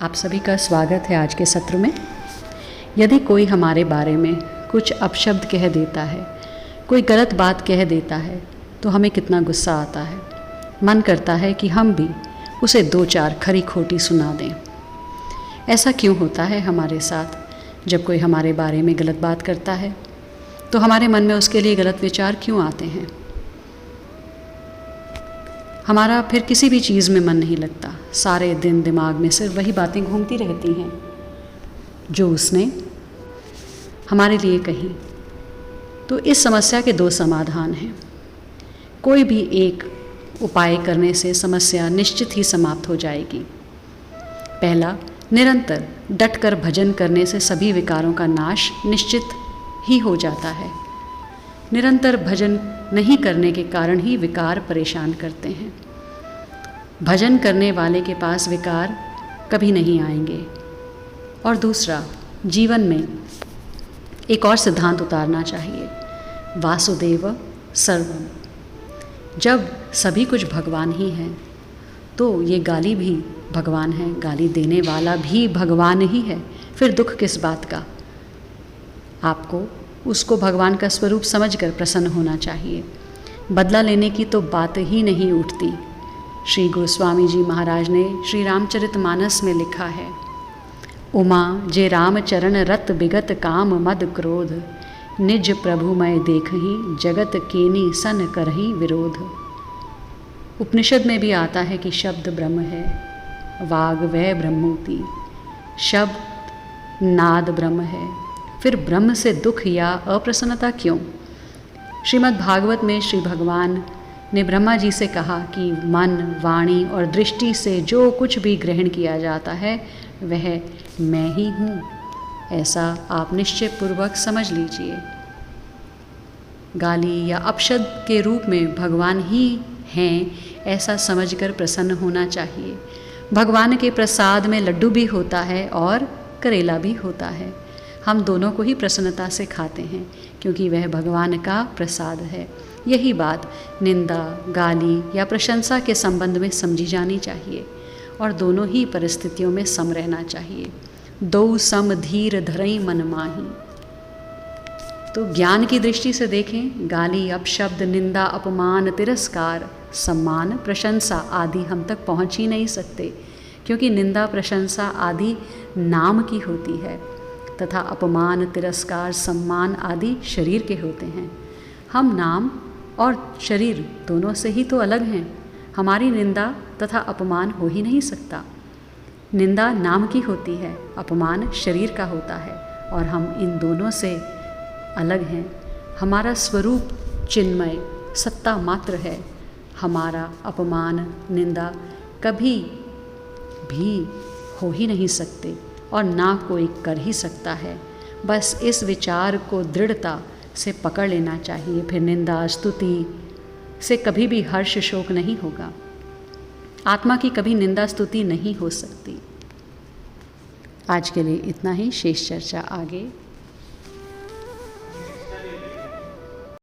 आप सभी का स्वागत है आज के सत्र में। यदि कोई हमारे बारे में कुछ अपशब्द कह देता है, कोई गलत बात कह देता है, तो हमें कितना गुस्सा आता है। मन करता है कि हम भी उसे दो चार खरी खोटी सुना दें। ऐसा क्यों होता है हमारे साथ? जब कोई हमारे बारे में गलत बात करता है तो हमारे मन में उसके लिए गलत विचार क्यों आते हैं? हमारा फिर किसी भी चीज़ में मन नहीं लगता। सारे दिन दिमाग में सिर्फ वही बातें घूमती रहती हैं जो उसने हमारे लिए कही। तो इस समस्या के दो समाधान हैं। कोई भी एक उपाय करने से समस्या निश्चित ही समाप्त हो जाएगी। पहला, निरंतर डटकर भजन करने से सभी विकारों का नाश निश्चित ही हो जाता है। निरंतर भजन नहीं करने के कारण ही विकार परेशान करते हैं। भजन करने वाले के पास विकार कभी नहीं आएंगे। और दूसरा, जीवन में एक और सिद्धांत उतारना चाहिए, वासुदेव सर्वम। जब सभी कुछ भगवान ही हैं तो ये गाली भी भगवान है, गाली देने वाला भी भगवान ही है। फिर दुख किस बात का? आपको उसको भगवान का स्वरूप समझकर प्रसन्न होना चाहिए। बदला लेने की तो बात ही नहीं उठती। श्री गोस्वामी जी महाराज ने श्री रामचरितमानस में लिखा है, उमा जे राम चरण रत बिगत काम मद क्रोध, निज प्रभु मैं देखही जगत केनी सन करही विरोध। उपनिषद में भी आता है कि शब्द ब्रह्म है, वाग वह ब्रह्मोति। शब्द नाद ब्रह्म है, फिर ब्रह्म से दुख या अप्रसन्नता क्यों? श्रीमद् भागवत में श्री भगवान ने ब्रह्मा जी से कहा कि मन, वाणी और दृष्टि से जो कुछ भी ग्रहण किया जाता है वह मैं ही हूँ। ऐसा आप निश्चय पूर्वक समझ लीजिए। गाली या अपशब्द के रूप में भगवान ही हैं, ऐसा समझकर प्रसन्न होना चाहिए। भगवान के प्रसाद में लड्डू भी होता है और करेला भी होता है। हम दोनों को ही प्रसन्नता से खाते हैं क्योंकि वह भगवान का प्रसाद है। यही बात निंदा, गाली या प्रशंसा के संबंध में समझी जानी चाहिए और दोनों ही परिस्थितियों में सम रहना चाहिए। दो सम धीर धरई मन माही। तो ज्ञान की दृष्टि से देखें, गाली, अपशब्द, निंदा, अपमान, तिरस्कार, सम्मान, प्रशंसा आदि हम तक पहुंच ही नहीं सकते क्योंकि निंदा, प्रशंसा आदि नाम की होती है तथा अपमान, तिरस्कार, सम्मान आदि शरीर के होते हैं। हम नाम और शरीर दोनों से ही तो अलग हैं। हमारी निंदा तथा अपमान हो ही नहीं सकता। निंदा नाम की होती है, अपमान शरीर का होता है और हम इन दोनों से अलग हैं। हमारा स्वरूप चिन्मय सत्ता मात्र है। हमारा अपमान, निंदा कभी भी हो ही नहीं सकते और ना कोई कर ही सकता है। बस इस विचार को दृढ़ता से पकड़ लेना चाहिए। फिर निंदा, स्तुति से कभी भी हर्ष शोक नहीं होगा। आत्मा की कभी निंदा स्तुति नहीं हो सकती। आज के लिए इतना ही, शेष चर्चा आगे।